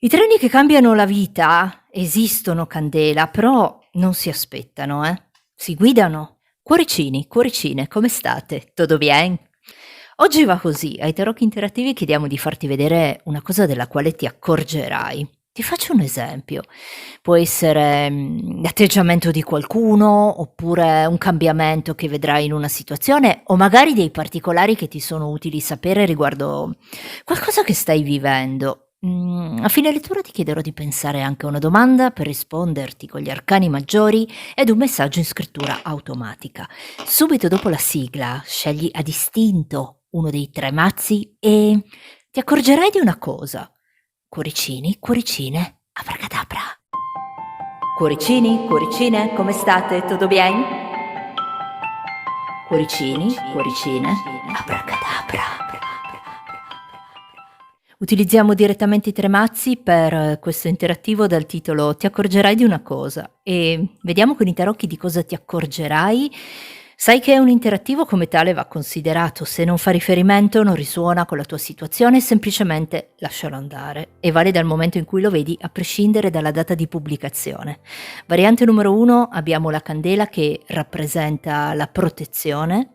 I treni che cambiano la vita esistono, Candela, però non si aspettano, si guidano. Cuoricini, cuoricine, come state? Tutto bien? Oggi va così, ai tarocchi interattivi chiediamo di farti vedere una cosa della quale ti accorgerai. Ti faccio un esempio. Può essere l'atteggiamento di qualcuno, oppure un cambiamento che vedrai in una situazione, o magari dei particolari che ti sono utili sapere riguardo qualcosa che stai vivendo. A fine lettura ti chiederò di pensare anche a una domanda per risponderti con gli arcani maggiori ed un messaggio in scrittura automatica. Subito dopo la sigla scegli a distinto uno dei tre mazzi e ti accorgerai di una cosa. Cuoricini, cuoricine, abracadabra. Cuoricini, cuoricine, come state? Tutto bien? Cuoricini, cuoricine, abracadabra. Utilizziamo direttamente i tre mazzi per questo interattivo dal titolo Ti accorgerai di una cosa e vediamo con i tarocchi di cosa ti accorgerai. Sai che è un interattivo, come tale va considerato. Se non fa riferimento, non risuona con la tua situazione, semplicemente lascialo andare e vale dal momento in cui lo vedi a prescindere dalla data di pubblicazione. Variante numero 1 abbiamo la candela che rappresenta la protezione.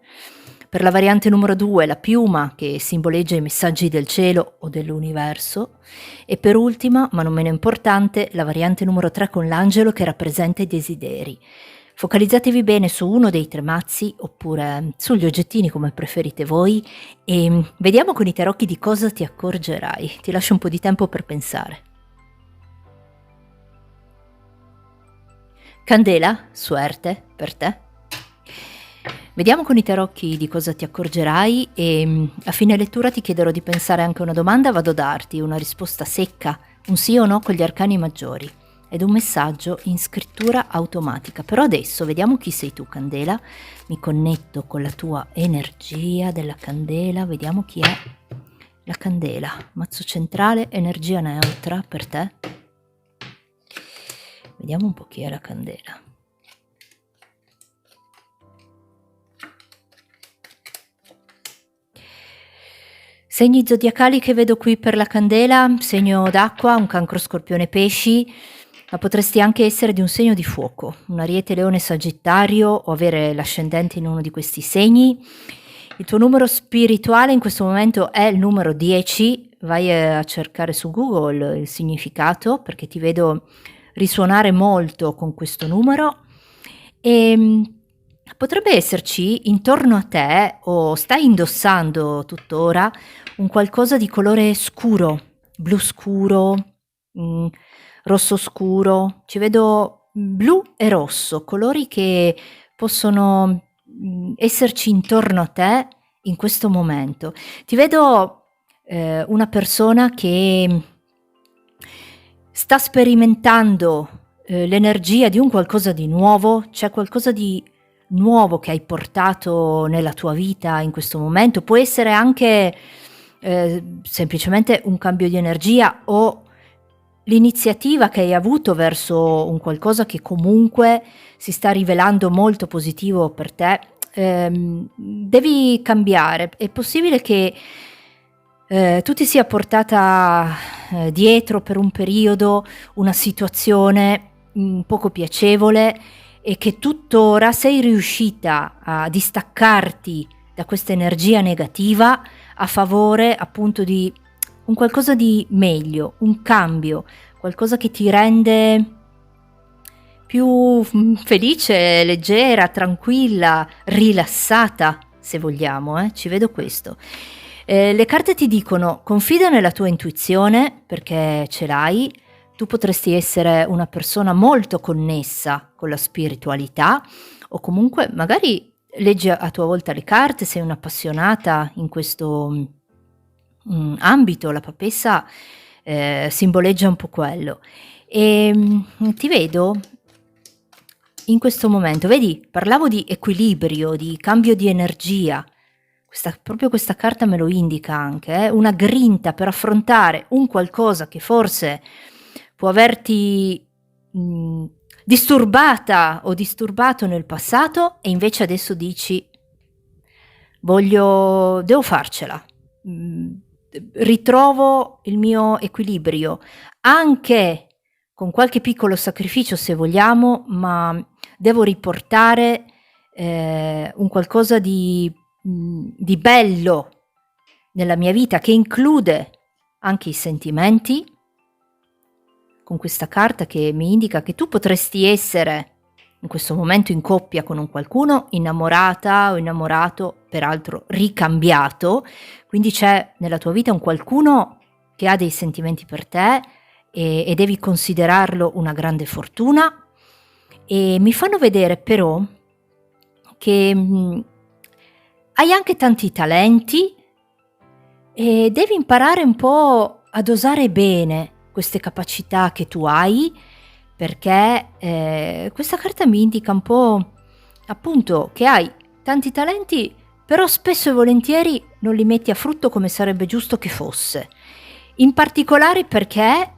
Per la variante numero 2 la piuma che simboleggia i messaggi del cielo o dell'universo e per ultima, ma non meno importante, la variante numero 3 con l'angelo che rappresenta i desideri. Focalizzatevi bene su uno dei tre mazzi oppure sugli oggettini come preferite voi e vediamo con i tarocchi di cosa ti accorgerai. Ti lascio un po' di tempo per pensare. Candela, suerte per te. Vediamo con i tarocchi di cosa ti accorgerai e a fine lettura ti chiederò di pensare anche a una domanda, vado a darti una risposta secca, un sì o no con gli arcani maggiori ed un messaggio in scrittura automatica. Però adesso vediamo chi sei tu, Candela, mi connetto con la tua energia della candela, vediamo chi è la candela, mazzo centrale, energia neutra per te. Vediamo un po' chi è la candela. Segni zodiacali che vedo qui per la candela, segno d'acqua, un cancro scorpione pesci, ma potresti anche essere di un segno di fuoco, un ariete leone sagittario o avere l'ascendente in uno di questi segni. Il tuo numero spirituale in questo momento è il numero 10, vai a cercare su Google il significato perché ti vedo risuonare molto con questo numero e potrebbe esserci intorno a te o stai indossando tuttora un qualcosa di colore scuro, blu scuro, rosso scuro. Ci vedo blu e rosso, colori che possono esserci intorno a te in questo momento. Ti vedo una persona che sta sperimentando l'energia di un qualcosa di nuovo, c'è qualcosa di nuovo che hai portato nella tua vita in questo momento, può essere anche semplicemente un cambio di energia o l'iniziativa che hai avuto verso un qualcosa che comunque si sta rivelando molto positivo per te. Devi cambiare, è possibile che tu ti sia portata dietro per un periodo una situazione poco piacevole e che tuttora sei riuscita a distaccarti da questa energia negativa a favore appunto di un qualcosa di meglio, un cambio, qualcosa che ti rende più felice, leggera, tranquilla, rilassata, se vogliamo, ci vedo questo. Le carte ti dicono confida nella tua intuizione perché ce l'hai, tu potresti essere una persona molto connessa con la spiritualità o comunque magari leggi a tua volta le carte, sei un'appassionata in questo ambito, la papessa simboleggia un po' quello e ti vedo in questo momento, vedi, parlavo di equilibrio, di cambio di energia. Proprio questa carta me lo indica anche, una grinta per affrontare un qualcosa che forse può averti disturbata o disturbato nel passato e invece adesso dici devo farcela, ritrovo il mio equilibrio, anche con qualche piccolo sacrificio se vogliamo, ma devo riportare un qualcosa di bello nella mia vita, che include anche i sentimenti, con questa carta che mi indica che tu potresti essere in questo momento in coppia con un qualcuno, innamorata o innamorato, peraltro ricambiato, quindi c'è nella tua vita un qualcuno che ha dei sentimenti per te e devi considerarlo una grande fortuna. E mi fanno vedere però che hai anche tanti talenti e devi imparare un po' a dosare bene queste capacità che tu hai, perché questa carta mi indica un po' appunto che hai tanti talenti, però spesso e volentieri non li metti a frutto come sarebbe giusto che fosse. In particolare perché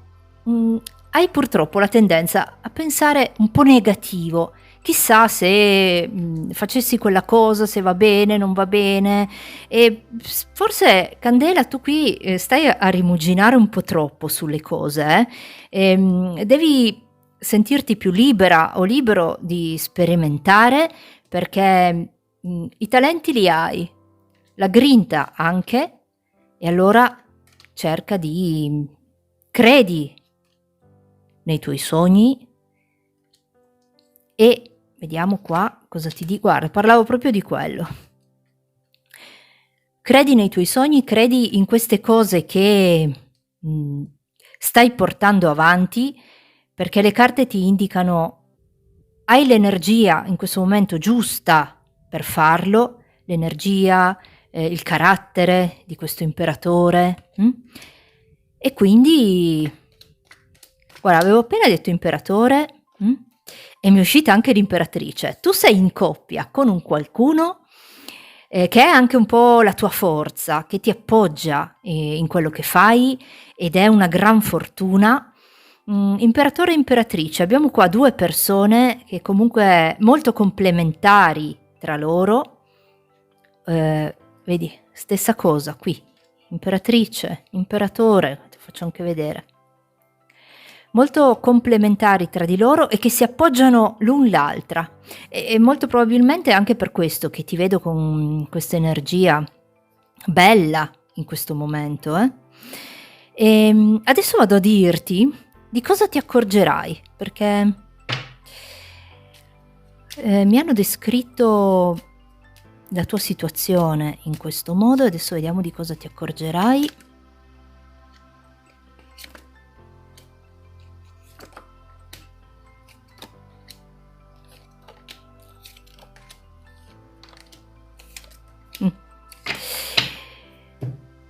hai purtroppo la tendenza a pensare un po' negativo. Chissà se facessi quella cosa, se va bene, non va bene. E forse, Candela, tu qui stai a rimuginare un po' troppo sulle cose. Devi sentirti più libera o libero di sperimentare, perché i talenti li hai, la grinta anche, e allora cerca di credi nei tuoi sogni e vediamo qua cosa ti dico. Guarda, parlavo proprio di quello. Credi nei tuoi sogni, credi in queste cose che stai portando avanti, perché le carte ti indicano hai l'energia in questo momento giusta per farlo, l'energia, il carattere di questo imperatore. E quindi, guarda, avevo appena detto imperatore e mi è uscita anche l'imperatrice. Tu sei in coppia con un qualcuno che è anche un po' la tua forza, che ti appoggia in quello che fai, ed è una gran fortuna. Imperatore e imperatrice, abbiamo qua due persone che comunque molto complementari tra loro. Vedi, stessa cosa qui, imperatrice, imperatore, ti faccio anche vedere. Molto complementari tra di loro e che si appoggiano l'un l'altra, e molto probabilmente anche per questo che ti vedo con questa energia bella in questo momento. E adesso vado a dirti di cosa ti accorgerai, perché mi hanno descritto la tua situazione in questo modo. Adesso vediamo di cosa ti accorgerai.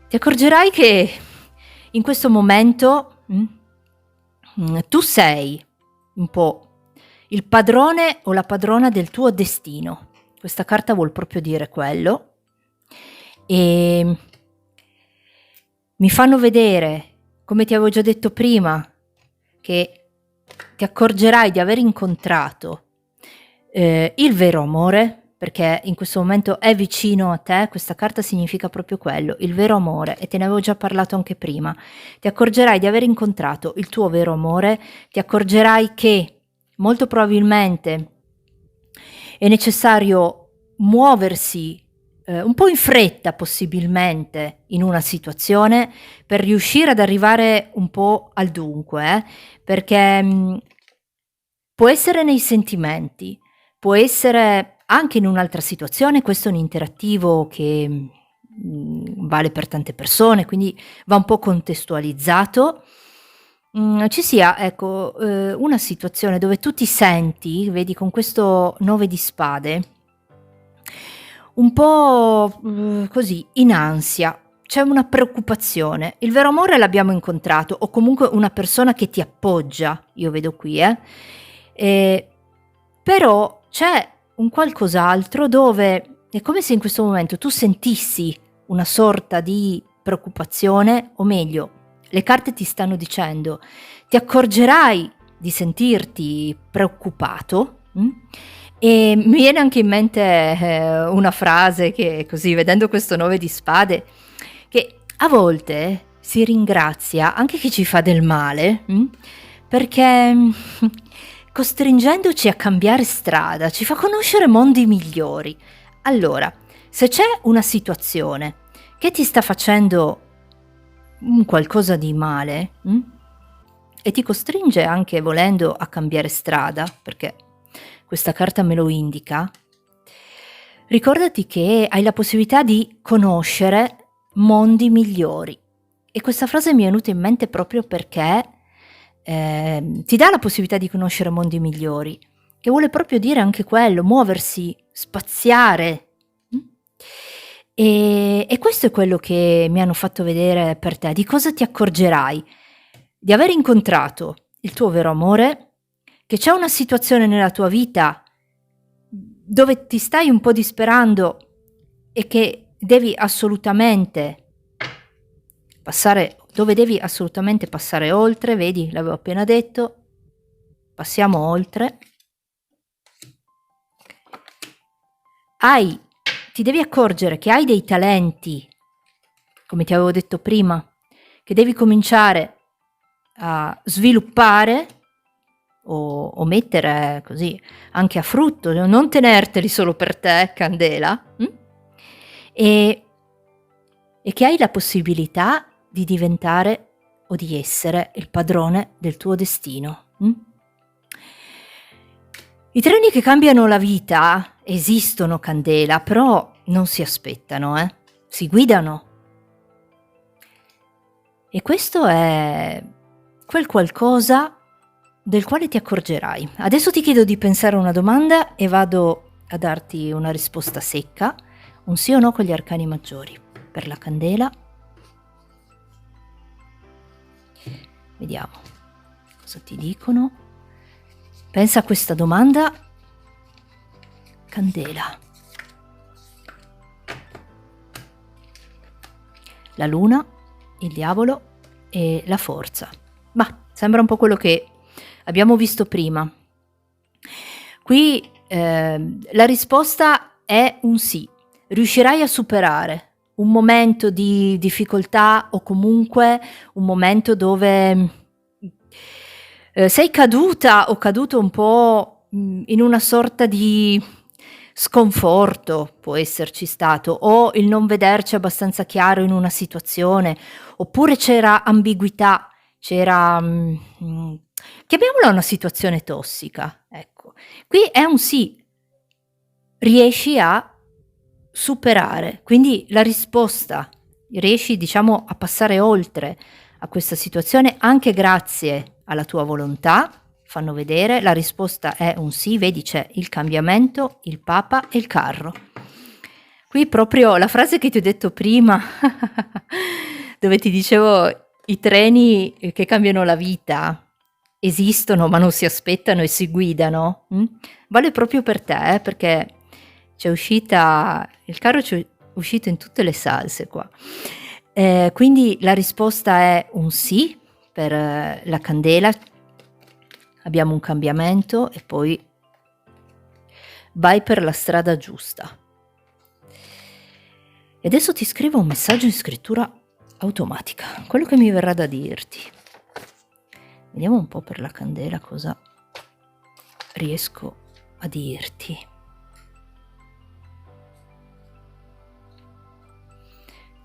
Ti accorgerai che in questo momento tu sei un po' il padrone o la padrona del tuo destino. Questa carta vuol proprio dire quello. E mi fanno vedere, come ti avevo già detto prima, che ti accorgerai di aver incontrato il vero amore, perché in questo momento è vicino a te. Questa carta significa proprio quello, il vero amore, e te ne avevo già parlato anche prima. Ti accorgerai di aver incontrato il tuo vero amore, ti accorgerai che molto probabilmente è necessario muoversi un po' in fretta, possibilmente, in una situazione per riuscire ad arrivare un po' al dunque, perché può essere nei sentimenti, può essere anche in un'altra situazione. Questo è un interattivo che vale per tante persone, quindi va un po' contestualizzato. Ci sia, ecco, una situazione dove tu ti senti, vedi, con questo 9 di spade, un po' così, in ansia. C'è una preoccupazione. Il vero amore l'abbiamo incontrato, o comunque una persona che ti appoggia, io vedo qui, però c'è un qualcos'altro dove è come se in questo momento tu sentissi una sorta di preoccupazione, o meglio, le carte ti stanno dicendo, ti accorgerai di sentirti preoccupato. E mi viene anche in mente una frase che, così, vedendo questo 9 di spade, che A volte si ringrazia anche chi ci fa del male, perché costringendoci a cambiare strada ci fa conoscere mondi migliori. Allora, se c'è una situazione che ti sta facendo un qualcosa di male, e ti costringe anche volendo a cambiare strada, perché questa carta me lo indica, ricordati che hai la possibilità di conoscere mondi migliori. E questa frase mi è venuta in mente proprio perché ti dà la possibilità di conoscere mondi migliori, che vuole proprio dire anche quello, muoversi, spaziare. mm? E questo è quello che mi hanno fatto vedere per te. Di cosa ti accorgerai? Di aver incontrato il tuo vero amore, che c'è una situazione nella tua vita dove ti stai un po' disperando e che devi assolutamente passare oltre, vedi, l'avevo appena detto, passiamo oltre. Ti devi accorgere che hai dei talenti, come ti avevo detto prima, che devi cominciare a sviluppare o mettere così anche a frutto, non tenerteli solo per te, Candela, e che hai la possibilità di diventare o di essere il padrone del tuo destino. I treni che cambiano la vita esistono, Candela, però non si aspettano, si guidano. E questo è quel qualcosa del quale ti accorgerai. Adesso ti chiedo di pensare a una domanda e vado a darti una risposta secca, un sì o no con gli arcani maggiori. Per la Candela, vediamo cosa ti dicono. Pensa a questa domanda, Candela. La luna, il diavolo e la forza. Ma sembra un po' quello che abbiamo visto prima. Qui la risposta è un sì. Riuscirai a superare un momento di difficoltà o comunque un momento dove sei caduta o caduto un po' in una sorta di sconforto, può esserci stato, o il non vederci abbastanza chiaro in una situazione, oppure c'era ambiguità, c'era chiamiamola una situazione tossica, ecco. Qui è un sì, riesci a superare, quindi la risposta, riesci diciamo a passare oltre a questa situazione anche grazie alla tua volontà, fanno vedere, la risposta è un sì, vedi c'è il cambiamento, il papa e il carro. Qui proprio la frase che ti ho detto prima, dove ti dicevo i treni che cambiano la vita esistono ma non si aspettano e si guidano, vale proprio per te, perché c'è uscita, il carro c'è uscito in tutte le salse qua. Quindi la risposta è un sì per la Candela, abbiamo un cambiamento e poi vai per la strada giusta. E adesso ti scrivo un messaggio in scrittura automatica, quello che mi verrà da dirti. Vediamo un po' per la Candela cosa riesco a dirti.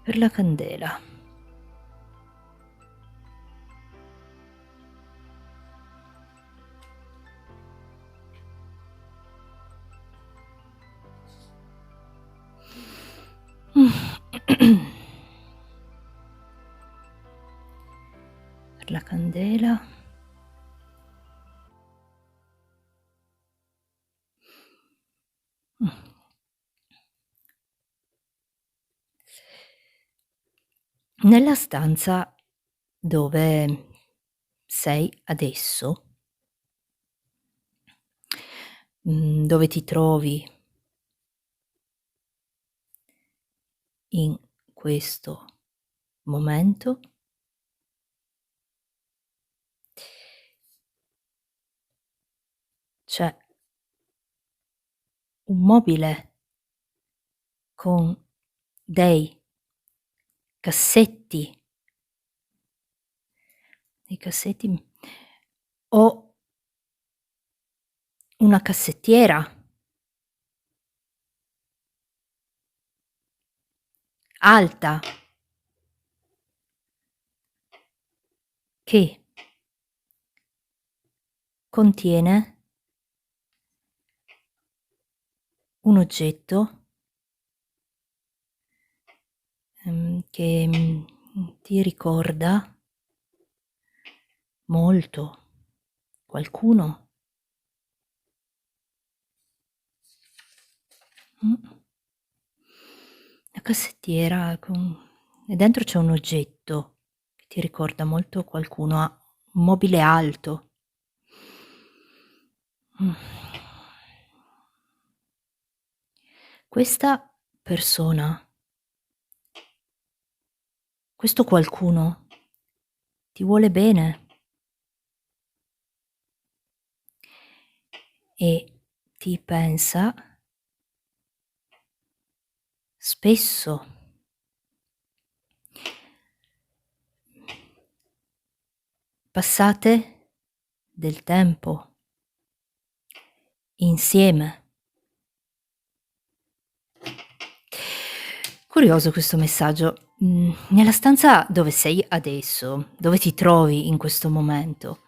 Per la Candela. Per la Candela. Nella stanza dove sei adesso, dove ti trovi in questo momento, c'è un mobile con dei cassetti cassetti. Dei cassetti. Ho una cassettiera alta che contiene un oggetto che ti ricorda molto qualcuno. La cassettiera e dentro c'è un oggetto che ti ricorda molto qualcuno, ha un mobile alto. Questa persona, questo qualcuno ti vuole bene e ti pensa spesso. Passate del tempo insieme. Curioso questo messaggio. Nella stanza dove sei adesso, dove ti trovi in questo momento,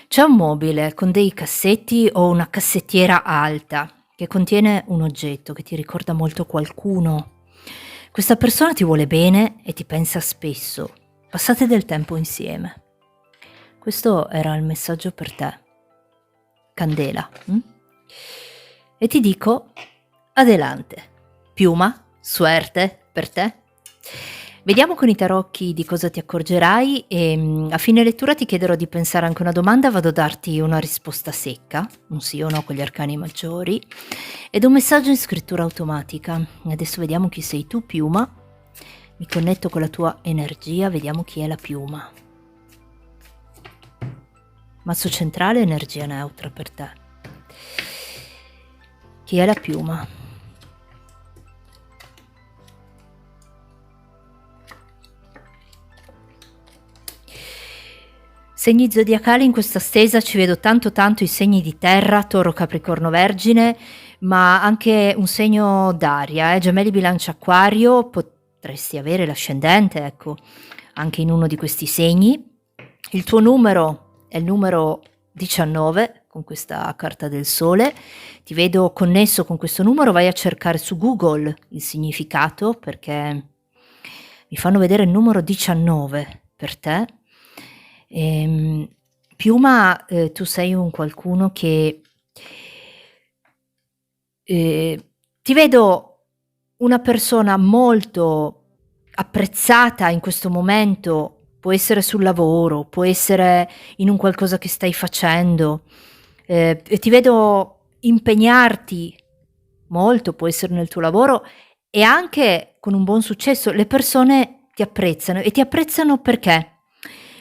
c'è un mobile con dei cassetti o una cassettiera alta che contiene un oggetto che ti ricorda molto qualcuno. Questa persona ti vuole bene e ti pensa spesso. Passate del tempo insieme. Questo era il messaggio per te, Candela. E ti dico, adelante. Piuma, suerte per te. Vediamo con i tarocchi di cosa ti accorgerai e a fine lettura ti chiederò di pensare anche una domanda, vado a darti una risposta secca, un sì o no con gli arcani maggiori, ed un messaggio in scrittura automatica. Adesso vediamo chi sei tu, Piuma. Mi connetto con la tua energia, vediamo chi è la Piuma. Mazzo centrale, energia neutra per te. Chi è la Piuma? Segni zodiacali in questa stesa ci vedo tanto i segni di terra, Toro, Capricorno, Vergine, ma anche un segno d'aria, Gemelli, Bilancia, Acquario, potresti avere l'ascendente, ecco, anche in uno di questi segni. Il tuo numero è il numero 19, con questa carta del sole, ti vedo connesso con questo numero, vai a cercare su Google il significato perché mi fanno vedere il numero 19 per te. Piuma, tu sei un qualcuno che ti vedo una persona molto apprezzata in questo momento, può essere sul lavoro, può essere in un qualcosa che stai facendo, e ti vedo impegnarti molto, può essere nel tuo lavoro e anche con un buon successo. Le persone ti apprezzano e ti apprezzano perché?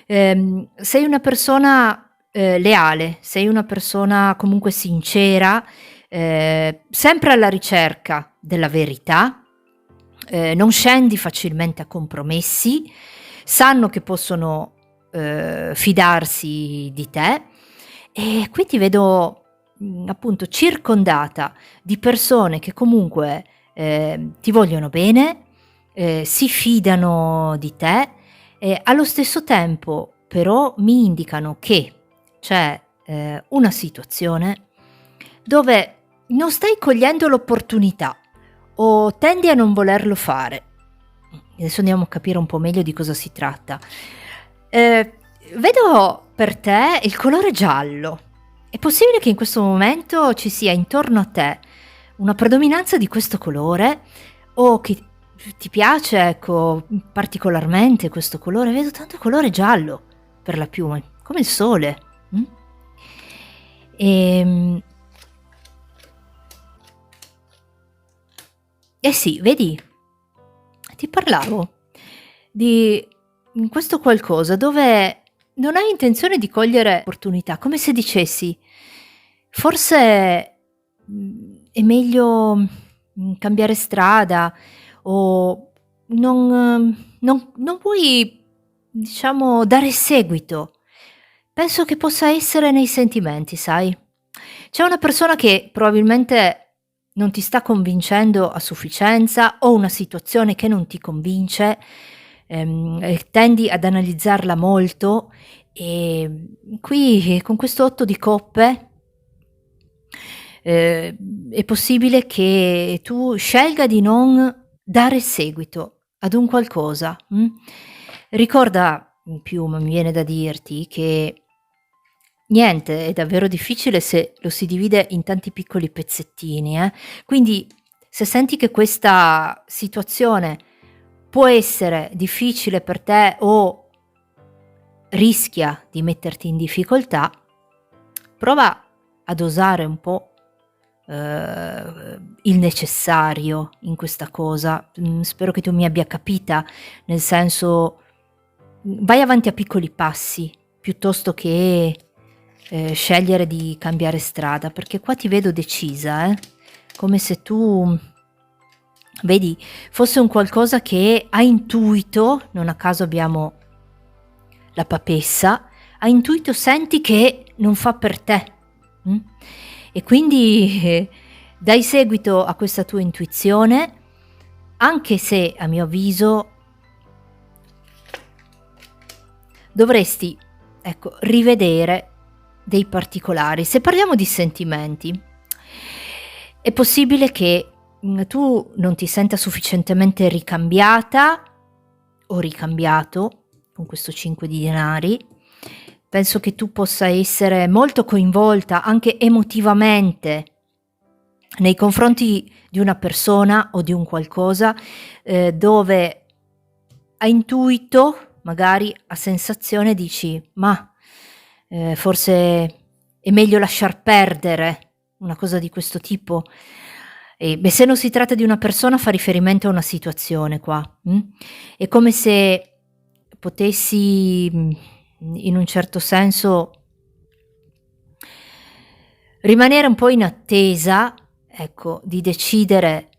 Sei una persona leale, sei una persona comunque sincera, sempre alla ricerca della verità, non scendi facilmente a compromessi, sanno che possono fidarsi di te e qui ti vedo appunto circondata di persone che comunque ti vogliono bene, si fidano di te. Allo stesso tempo però mi indicano che c'è una situazione dove non stai cogliendo l'opportunità o tendi a non volerlo fare. Adesso andiamo a capire un po' meglio di cosa si tratta. Vedo per te il colore giallo. È possibile che in questo momento ci sia intorno a te una predominanza di questo colore o che ti piace, ecco, particolarmente questo colore? Vedo tanto colore giallo per la Piuma, come il sole. Sì, vedi, ti parlavo di questo qualcosa dove non hai intenzione di cogliere opportunità, come se dicessi, forse è meglio cambiare strada o non non vuoi, diciamo, dare seguito. Penso che possa essere nei sentimenti, sai. C'è una persona che probabilmente non ti sta convincendo a sufficienza o una situazione che non ti convince, e tendi ad analizzarla molto, qui con questo 8 di coppe, è possibile che tu scelga di non dare seguito ad un qualcosa, Ricorda, Piuma, mi viene da dirti che niente è davvero difficile se lo si divide in tanti piccoli pezzettini, quindi se senti che questa situazione può essere difficile per te o rischia di metterti in difficoltà, prova a dosare un po', il necessario in questa cosa. Spero che tu mi abbia capita, nel senso, vai avanti a piccoli passi piuttosto che, scegliere di cambiare strada, perché qua ti vedo decisa, come se tu, vedi, fosse un qualcosa che a intuito, non a caso abbiamo la papessa, a intuito senti che non fa per te, mh? E quindi dai seguito a questa tua intuizione, anche se a mio avviso dovresti, ecco, rivedere dei particolari. Se parliamo di sentimenti, è possibile che tu non ti senta sufficientemente ricambiata o ricambiato con questo 5 di denari. Penso che tu possa essere molto coinvolta anche emotivamente nei confronti di una persona o di un qualcosa, dove a intuito, magari a sensazione dici: "Mah, forse è meglio lasciar perdere", una cosa di questo tipo. Beh, se non si tratta di una persona fa riferimento a una situazione qua, È come se potessi, in un certo senso rimanere un po' in attesa, ecco, di decidere.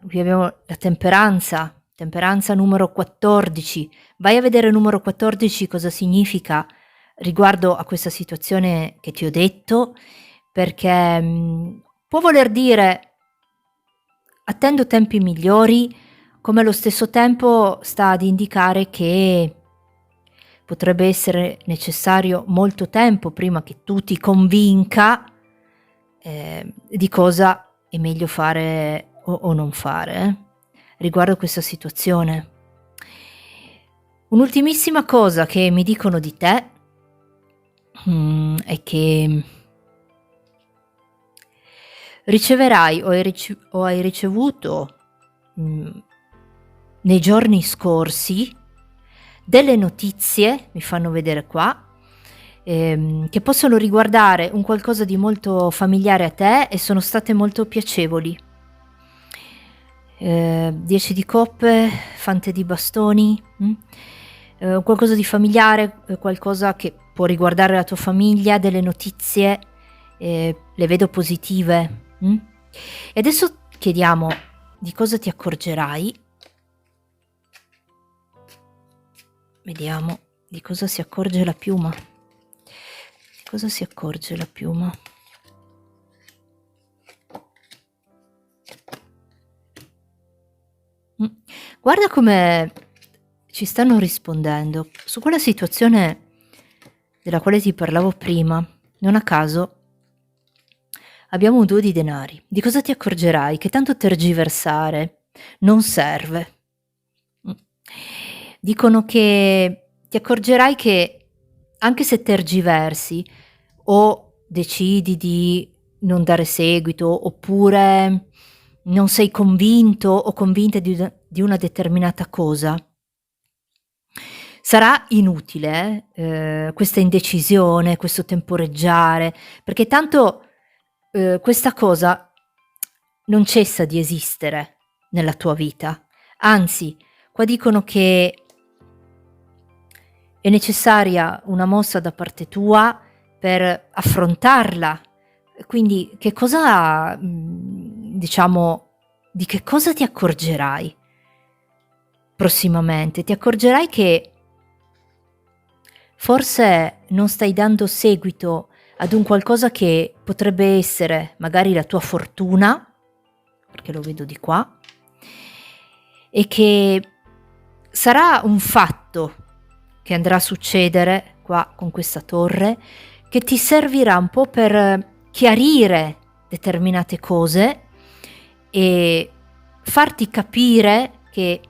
Qui abbiamo la temperanza numero 14. Vai a vedere numero 14 cosa significa riguardo a questa situazione che ti ho detto, perché, può voler dire attendo tempi migliori, come allo stesso tempo sta ad indicare che potrebbe essere necessario molto tempo prima che tu ti convinca, di cosa è meglio fare o non fare, riguardo questa situazione. Un'ultimissima cosa che mi dicono di te, è che riceverai o hai ricevuto, mhmm, nei giorni scorsi delle notizie, mi fanno vedere qua, che possono riguardare un qualcosa di molto familiare a te e sono state molto piacevoli. 10 di coppe, fante di bastoni, qualcosa di familiare, qualcosa che può riguardare la tua famiglia, delle notizie, le vedo positive, E adesso chiediamo di cosa ti accorgerai. Vediamo di cosa si accorge la piuma. Di cosa si accorge la piuma? Guarda come ci stanno rispondendo. Su quella situazione della quale ti parlavo prima, non a caso abbiamo un 2 di denari. Di cosa ti accorgerai? Che tanto tergiversare non serve. Dicono che ti accorgerai che anche se tergiversi o decidi di non dare seguito, oppure non sei convinto o convinta di una determinata cosa, sarà inutile, questa indecisione, questo temporeggiare, perché tanto, questa cosa non cessa di esistere nella tua vita. Anzi, qua dicono che è necessaria una mossa da parte tua per affrontarla. Quindi che cosa, diciamo, di che cosa ti accorgerai? prossimamente, ti accorgerai che forse non stai dando seguito ad un qualcosa che potrebbe essere magari la tua fortuna, perché lo vedo di qua, e che sarà un fatto che andrà a succedere qua con questa torre, che ti servirà un po' per chiarire determinate cose e farti capire che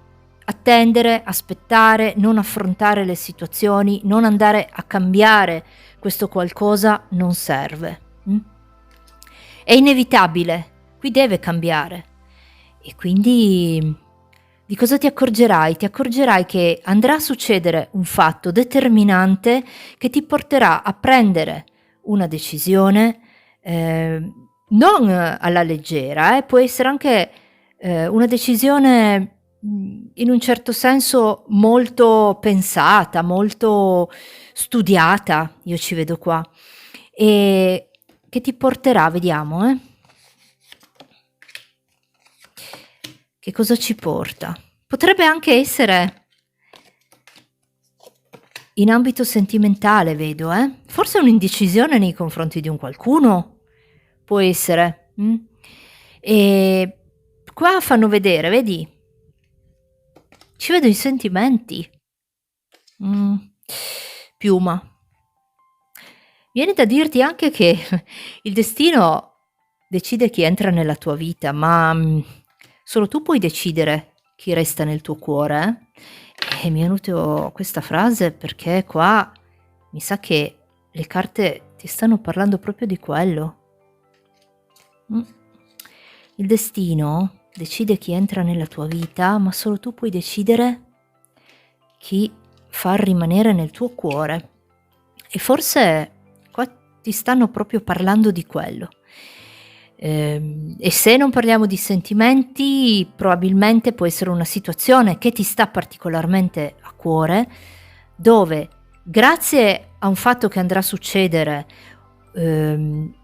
attendere, aspettare, non affrontare le situazioni, non andare a cambiare questo qualcosa non serve. È inevitabile, qui deve cambiare. E quindi di cosa ti accorgerai? Ti accorgerai che andrà a succedere un fatto determinante che ti porterà a prendere una decisione non alla leggera, può essere anche una decisione in un certo senso molto pensata, molto studiata, io ci vedo qua, e che ti porterà, vediamo, che cosa ci porta? Potrebbe anche essere in ambito sentimentale, vedo, forse un'indecisione nei confronti di un qualcuno, può essere. E qua fanno vedere, vedi? Ci vedo i sentimenti. Piuma. Viene da dirti anche che il destino decide chi entra nella tua vita, ma solo tu puoi decidere chi resta nel tuo cuore. E mi è venuta questa frase perché qua mi sa che le carte ti stanno parlando proprio di quello. Il destino decide chi entra nella tua vita, ma solo tu puoi decidere chi far rimanere nel tuo cuore. E forse qua ti stanno proprio parlando di quello. E se non parliamo di sentimenti, probabilmente può essere una situazione che ti sta particolarmente a cuore, dove grazie a un fatto che andrà a succedere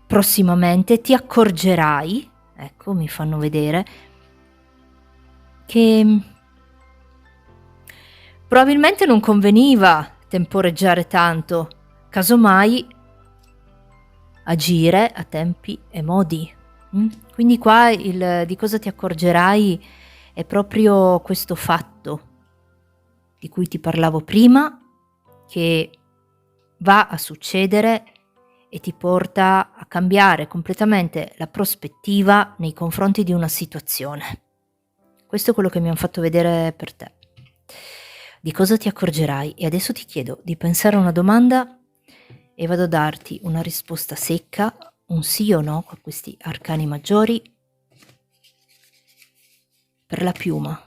prossimamente ti accorgerai, ecco, mi fanno vedere, che probabilmente non conveniva temporeggiare tanto, casomai agire a tempi e modi. Quindi qua il di cosa ti accorgerai è proprio questo fatto di cui ti parlavo prima, che va a succedere e ti porta a cambiare completamente la prospettiva nei confronti di una situazione. Questo è quello che mi han fatto vedere per te. Di cosa ti accorgerai? E adesso ti chiedo di pensare a una domanda e vado a darti una risposta secca, un sì o no con questi arcani maggiori per la piuma.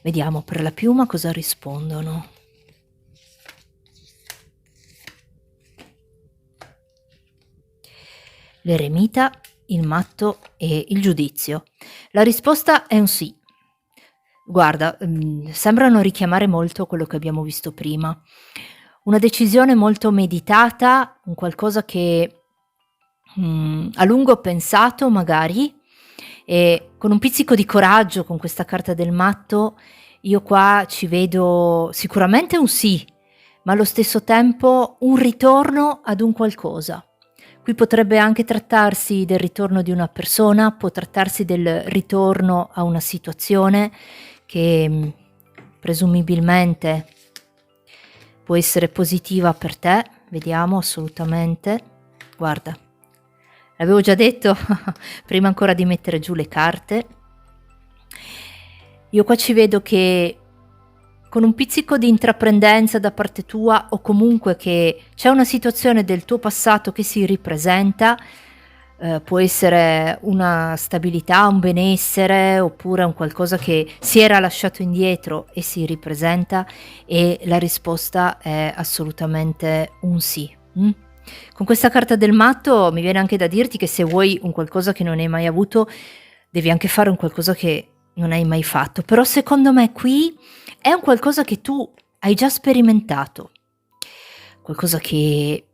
Vediamo per la piuma cosa rispondono. L'eremita, il matto e il giudizio. La risposta è un sì. Guarda, sembrano richiamare molto quello che abbiamo visto prima. Una decisione molto meditata, un qualcosa che a lungo pensato magari, e con un pizzico di coraggio con questa carta del matto, io qua ci vedo sicuramente un sì, ma allo stesso tempo un ritorno ad un qualcosa. Qui potrebbe anche trattarsi del ritorno di una persona, può trattarsi del ritorno a una situazione che presumibilmente può essere positiva per te. Vediamo, assolutamente. Guarda, l'avevo già detto prima ancora di mettere giù le carte. Io qua ci vedo che con un pizzico di intraprendenza da parte tua, o comunque che c'è una situazione del tuo passato che si ripresenta, può essere una stabilità, un benessere, oppure un qualcosa che si era lasciato indietro e si ripresenta, e la risposta è assolutamente un sì. Con questa carta del matto mi viene anche da dirti che se vuoi un qualcosa che non hai mai avuto, devi anche fare un qualcosa che non hai mai fatto, però secondo me qui è un qualcosa che tu hai già sperimentato, qualcosa che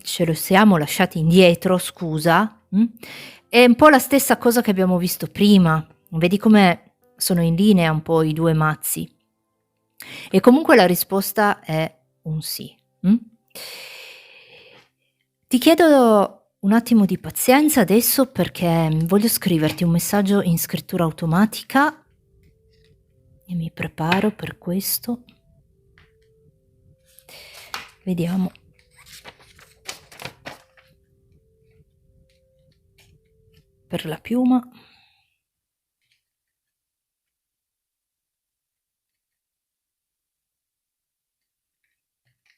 ce lo siamo lasciati indietro, scusa, è un po' la stessa cosa che abbiamo visto prima. Vedi come sono in linea un po' i 2 mazzi. E comunque la risposta è un sì, mh? Ti chiedo un attimo di pazienza adesso perché voglio scriverti un messaggio in scrittura automatica e mi preparo per questo. Vediamo. Per la piuma.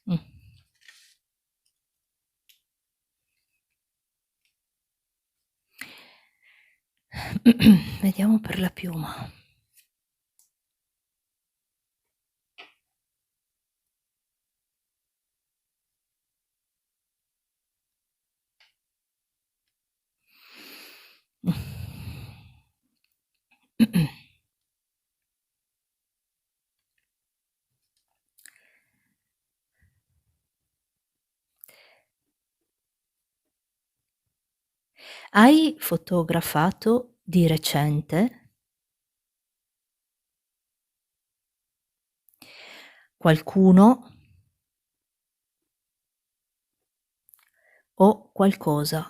Mh. Vediamo per la piuma. Hai fotografato di recente qualcuno o qualcosa?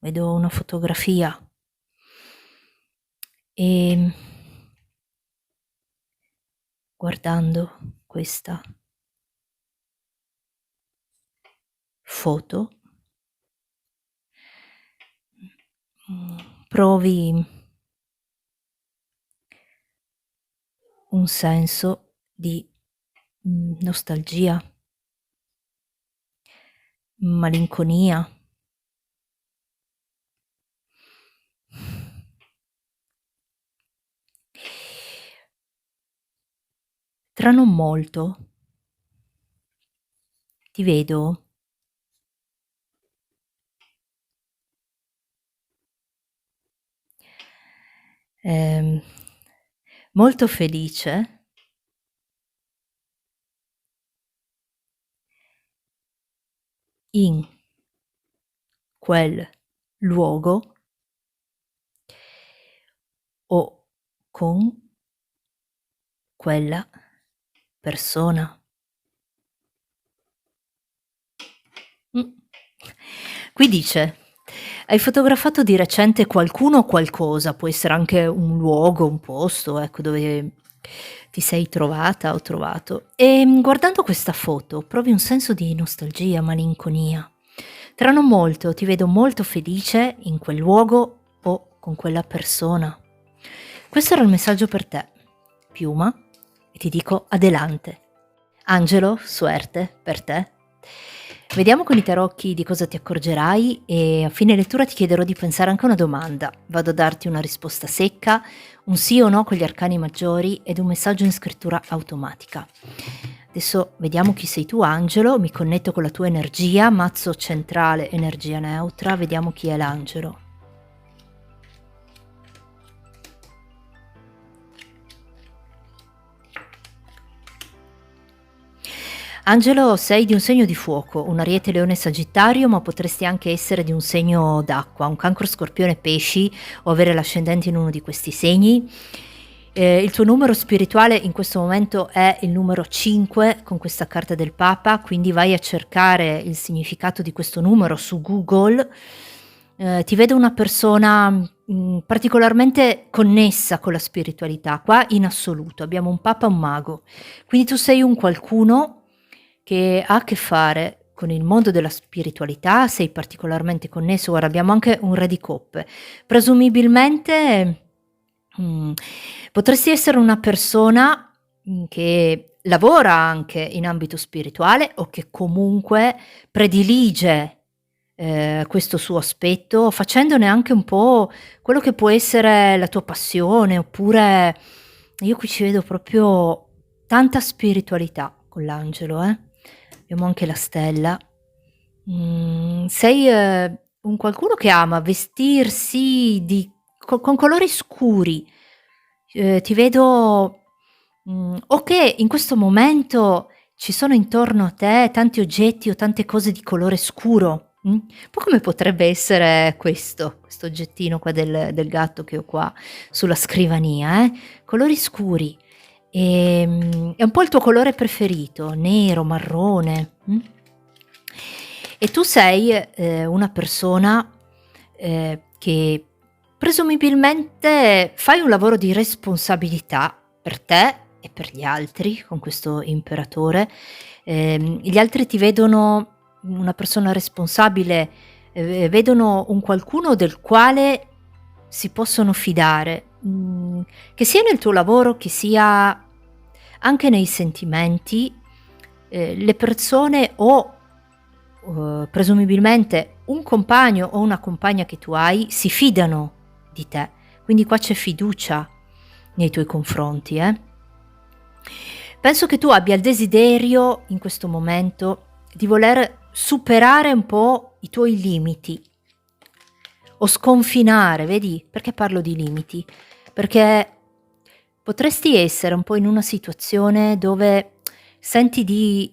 Vedo una fotografia. Ehm, guardando questa foto, provi un senso di, nostalgia, malinconia. Tra non molto ti vedo ehm, molto felice in quel luogo o con quella persona. Mh. Qui dice: "Hai fotografato di recente qualcuno o qualcosa", può essere anche un luogo, un posto, ecco, dove ti sei trovata o trovato. Guardando questa foto provi un senso di nostalgia, malinconia. Tra non molto ti vedo molto felice in quel luogo o con quella persona. Questo era il messaggio per te, piuma, e ti dico adelante. Angelo, suerte per te. Vediamo con i tarocchi di cosa ti accorgerai e a fine lettura ti chiederò di pensare anche a una domanda. Vado a darti una risposta secca, un sì o no con gli arcani maggiori ed un messaggio in scrittura automatica. Adesso vediamo chi sei tu, Angelo, mi connetto con la tua energia, mazzo centrale, energia neutra, vediamo chi è l'angelo. Angelo, sei di un segno di fuoco, un ariete, leone, sagittario, ma potresti anche essere di un segno d'acqua, un cancro, scorpione, pesci o avere l'ascendente in uno di questi segni. Il tuo numero spirituale in questo momento è il numero 5 con questa carta del Papa, quindi vai a cercare il significato di questo numero su Google. Ti vedo una persona particolarmente connessa con la spiritualità, qua in assoluto, abbiamo un Papa e un mago, quindi tu sei un qualcuno che ha a che fare con il mondo della spiritualità, sei particolarmente connesso, guarda abbiamo anche un re di coppe. Presumibilmente, mhmm, potresti essere una persona, che lavora anche in ambito spirituale o che comunque predilige, questo suo aspetto, facendone anche un po' quello che può essere la tua passione, oppure io qui ci vedo proprio tanta spiritualità con l'angelo, eh. Abbiamo anche la stella. Sei, un qualcuno che ama vestirsi di con colori scuri. Ti vedo o che in questo momento ci sono intorno a te tanti oggetti o tante cose di colore scuro. Un po' come potrebbe essere questo oggettino qua del gatto che ho qua sulla scrivania, colori scuri. È un po' il tuo colore preferito, nero, marrone, e tu sei, una persona, che presumibilmente fai un lavoro di responsabilità per te e per gli altri con questo imperatore. Gli altri ti vedono una persona responsabile, vedono un qualcuno del quale si possono fidare, che sia nel tuo lavoro, che sia anche nei sentimenti. Le persone o presumibilmente un compagno o una compagna che tu hai si fidano di te, quindi qua c'è fiducia nei tuoi confronti. Penso che tu abbia il desiderio in questo momento di voler superare un po' i tuoi limiti o sconfinare, vedi? Perché parlo di limiti? Perché potresti essere un po' in una situazione dove senti di,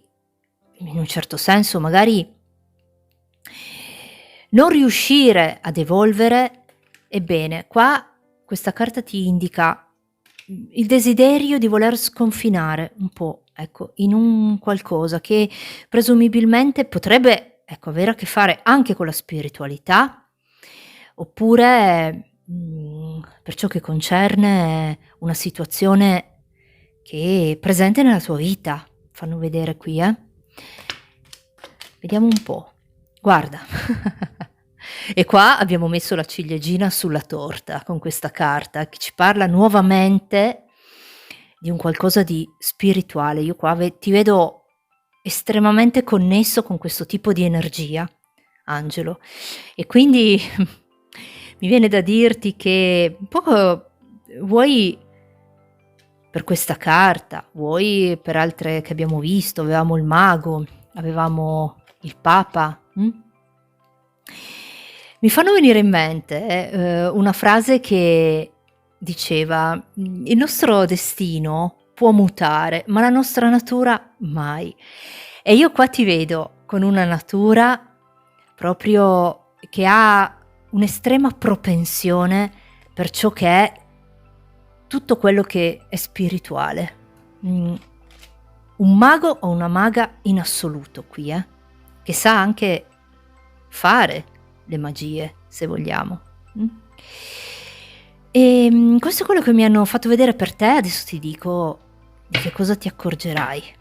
in un certo senso, magari non riuscire ad evolvere. Ebbene, qua questa carta ti indica il desiderio di voler sconfinare un po', ecco, in un qualcosa che presumibilmente potrebbe, ecco, avere a che fare anche con la spiritualità, oppure, per ciò che concerne una situazione che è presente nella tua vita. Fanno vedere qui, Vediamo un po'. Guarda. E qua abbiamo messo la ciliegina sulla torta con questa carta che ci parla nuovamente di un qualcosa di spirituale. Io qua ti vedo estremamente connesso con questo tipo di energia, Angelo, e quindi mi viene da dirti che un po' vuoi per questa carta, vuoi per altre che abbiamo visto, avevamo il mago, avevamo il papa, mi fanno venire in mente una frase che diceva: il nostro destino può mutare, ma la nostra natura mai. E io qua ti vedo con una natura proprio che ha un'estrema propensione per ciò che è tutto quello che è spirituale. Un mago o una maga in assoluto qui, che sa anche fare le magie, se vogliamo. E questo è quello che mi hanno fatto vedere per te. Adesso ti dico di che cosa ti accorgerai.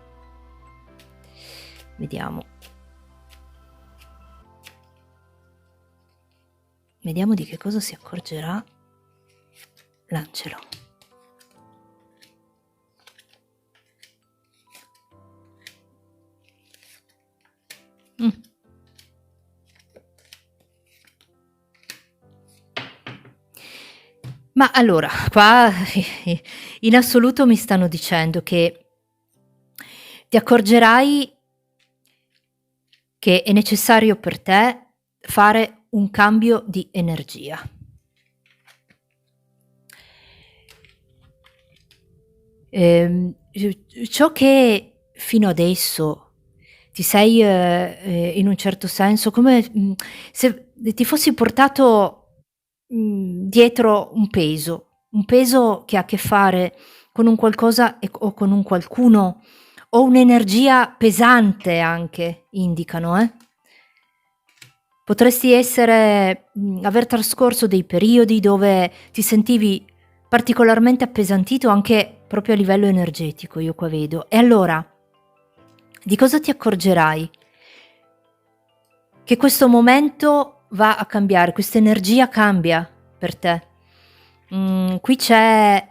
Vediamo di che cosa si accorgerà l'angelo. Ma allora, qua in assoluto mi stanno dicendo che ti accorgerai che è necessario per te fare un cambio di energia. Ciò che fino adesso ti sei, in un certo senso come se ti fossi portato dietro un peso che ha a che fare con un qualcosa o con un qualcuno, o un'energia pesante anche indicano. Potresti essere aver trascorso dei periodi dove ti sentivi particolarmente appesantito anche proprio a livello energetico, io qua vedo. E allora, di cosa ti accorgerai? Che questo momento va a cambiare, questa energia cambia per te. Qui c'è,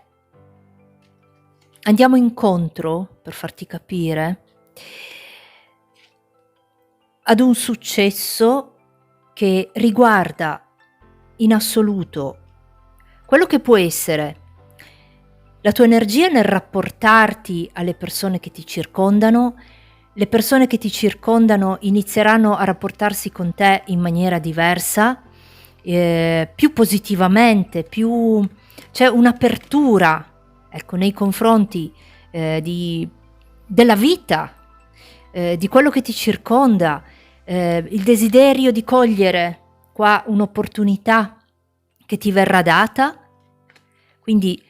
andiamo incontro, per farti capire, ad un successo che riguarda in assoluto quello che può essere la tua energia nel rapportarti alle persone che ti circondano. Le persone che ti circondano inizieranno a rapportarsi con te in maniera diversa, più positivamente, c'è un'apertura, ecco, nei confronti della vita, di quello che ti circonda, il desiderio di cogliere qua un'opportunità che ti verrà data. Quindi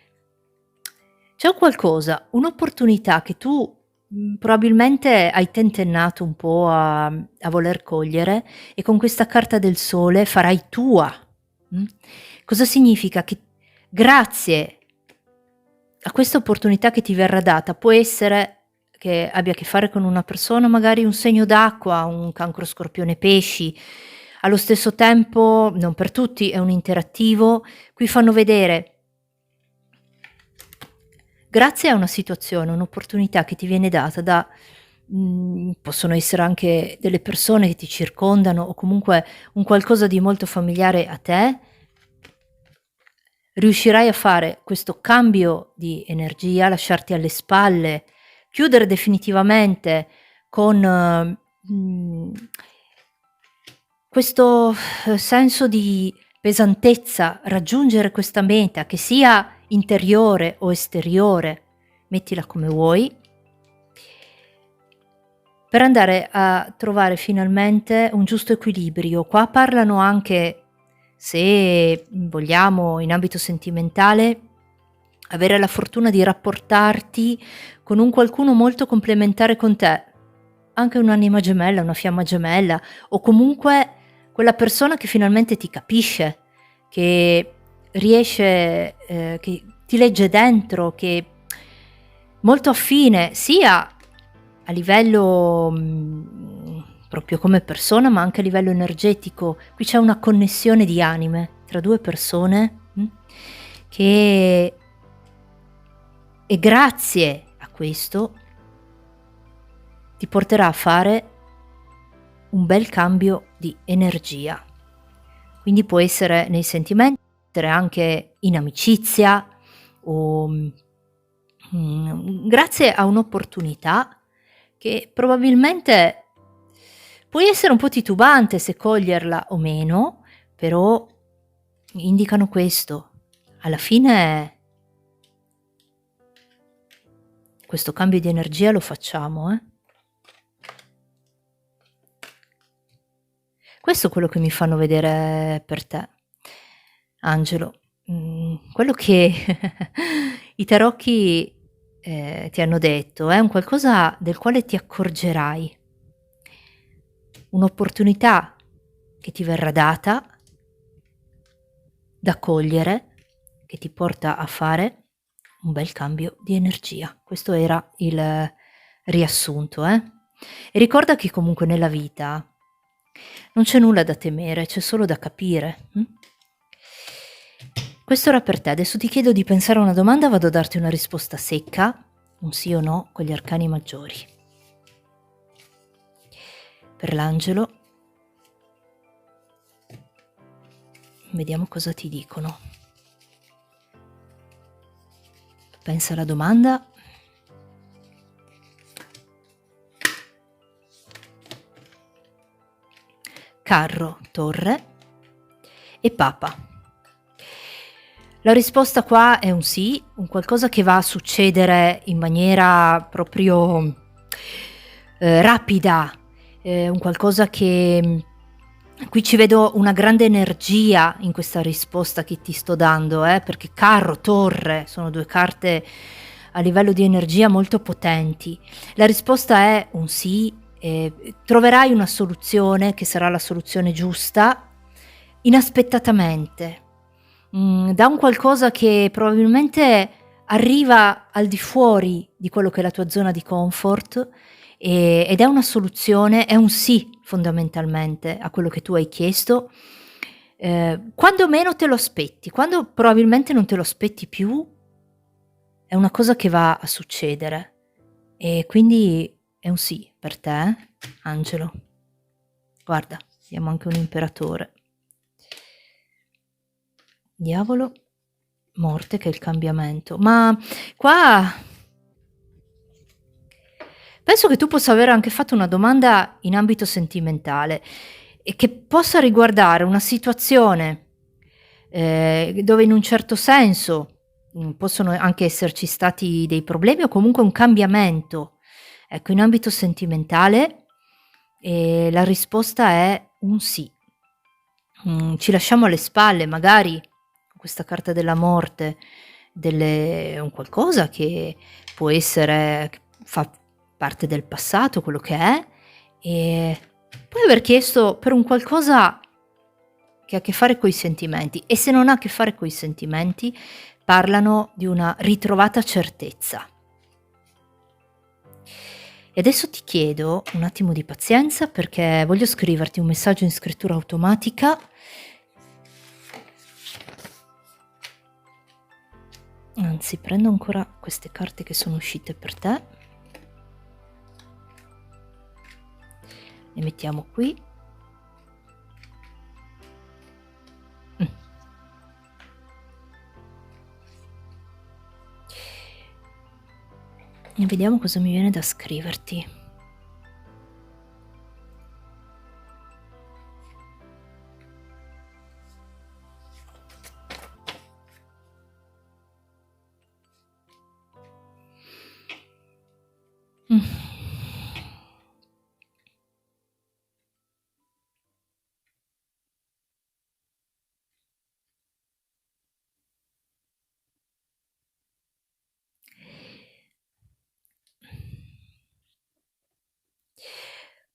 c'è un qualcosa, un'opportunità che tu probabilmente hai tentennato un po' a voler cogliere, e con questa carta del sole farai tua. Mm? Cosa significa? Che grazie a questa opportunità che ti verrà data, può essere che abbia a che fare con una persona, magari un segno d'acqua, un cancro, scorpione, pesci. Allo stesso tempo, non per tutti, è un interattivo. Qui fanno vedere, grazie a una situazione, un'opportunità che ti viene data da possono essere anche delle persone che ti circondano, o comunque un qualcosa di molto familiare a te, riuscirai a fare questo cambio di energia, lasciarti alle spalle, chiudere definitivamente con questo senso di pesantezza, raggiungere questa meta, che sia interiore o esteriore, mettila come vuoi, per andare a trovare finalmente un giusto equilibrio. Qua parlano anche, se vogliamo, in ambito sentimentale, avere la fortuna di rapportarti con un qualcuno molto complementare con te, anche un'anima gemella, una fiamma gemella, o comunque quella persona che finalmente ti capisce, che riesce, che ti legge dentro, che è molto affine sia a livello proprio come persona, ma anche a livello energetico. Qui c'è una connessione di anime tra due persone che, e grazie a questo, ti porterà a fare un bel cambio di energia. Quindi può essere nei sentimenti, può essere anche in amicizia, o grazie a un'opportunità che probabilmente puoi essere un po' titubante se coglierla o meno, però indicano questo. Alla fine questo cambio di energia lo facciamo, Questo è quello che mi fanno vedere per te, Angelo. Quello che i tarocchi ti hanno detto è un qualcosa del quale ti accorgerai, un'opportunità che ti verrà data, da cogliere, che ti porta a fare un bel cambio di energia. Questo era il riassunto, E ricorda che comunque nella vita non c'è nulla da temere, c'è solo da capire. Questo era per te. Adesso ti chiedo di pensare a una domanda, vado a darti una risposta secca, un sì o no con gli arcani maggiori. Per l'angelo, vediamo cosa ti dicono. Pensa alla domanda. Carro, torre e papa. La risposta qua è un sì, un qualcosa che va a succedere in maniera proprio rapida, un qualcosa che qui ci vedo una grande energia in questa risposta che ti sto dando, perché carro, torre sono due carte a livello di energia molto potenti. La risposta è un sì, troverai una soluzione che sarà la soluzione giusta inaspettatamente, da un qualcosa che probabilmente arriva al di fuori di quello che è la tua zona di comfort, ed è una soluzione, è un sì fondamentalmente a quello che tu hai chiesto, quando meno te lo aspetti, quando probabilmente non te lo aspetti più, è una cosa che va a succedere, e quindi è un sì per te, Angelo. Guarda, abbiamo anche un imperatore. Diavolo, morte, che è il cambiamento. Ma qua penso che tu possa aver anche fatto una domanda in ambito sentimentale, e che possa riguardare una situazione dove in un certo senso possono anche esserci stati dei problemi, o comunque un cambiamento, Ecco, in ambito sentimentale, la risposta è un sì. Ci lasciamo alle spalle magari, con questa carta della morte, un qualcosa che può essere che fa parte del passato, quello che è, e puoi aver chiesto per un qualcosa che ha a che fare coi sentimenti, e se non ha a che fare coi sentimenti, parlano di una ritrovata certezza. E adesso ti chiedo un attimo di pazienza perché voglio scriverti un messaggio in scrittura automatica. Anzi, prendo ancora queste carte che sono uscite per te. Le mettiamo qui. E vediamo cosa mi viene da scriverti.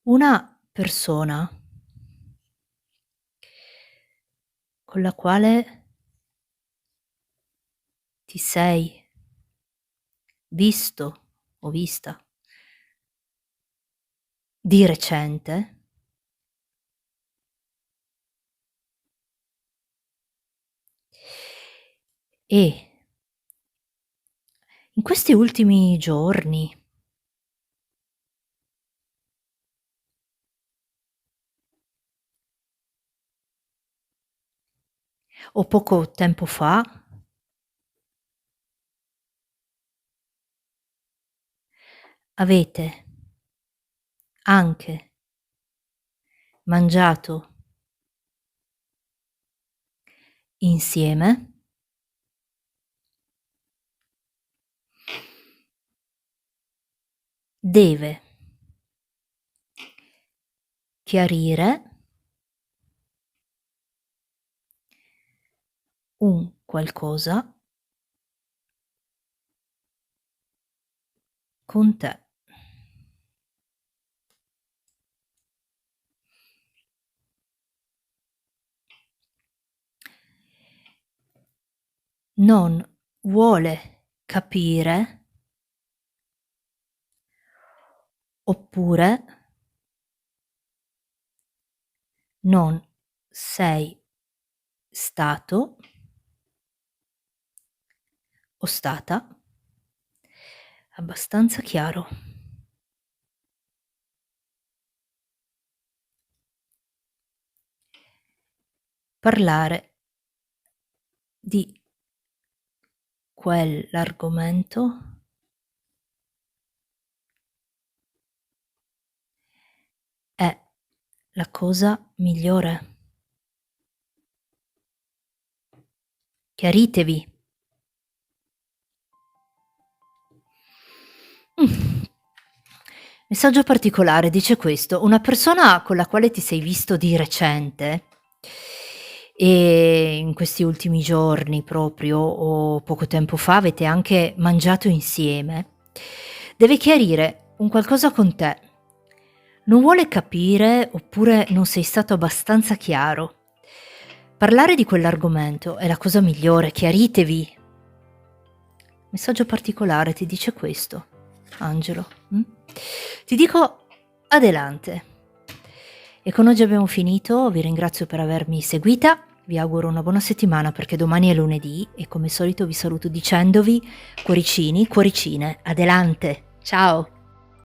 Una persona con la quale ti sei visto o vista di recente e in questi ultimi giorni o poco tempo fa avete anche mangiato insieme deve chiarire un qualcosa con te. Non vuole capire oppure non sei stato o stata abbastanza chiaro. Parlare di quell'argomento è la cosa migliore. Chiaritevi. Messaggio particolare dice questo: una persona con la quale ti sei visto di recente, e in questi ultimi giorni proprio o poco tempo fa avete anche mangiato insieme, deve chiarire un qualcosa con te. Non vuole capire oppure non sei stato abbastanza chiaro. Parlare di quell'argomento è la cosa migliore, chiaritevi. Messaggio particolare ti dice questo, Angelo. Ti dico adelante. E con oggi abbiamo finito, vi ringrazio per avermi seguita, vi auguro una buona settimana perché domani è lunedì e come solito vi saluto dicendovi cuoricini, cuoricine, adelante, ciao!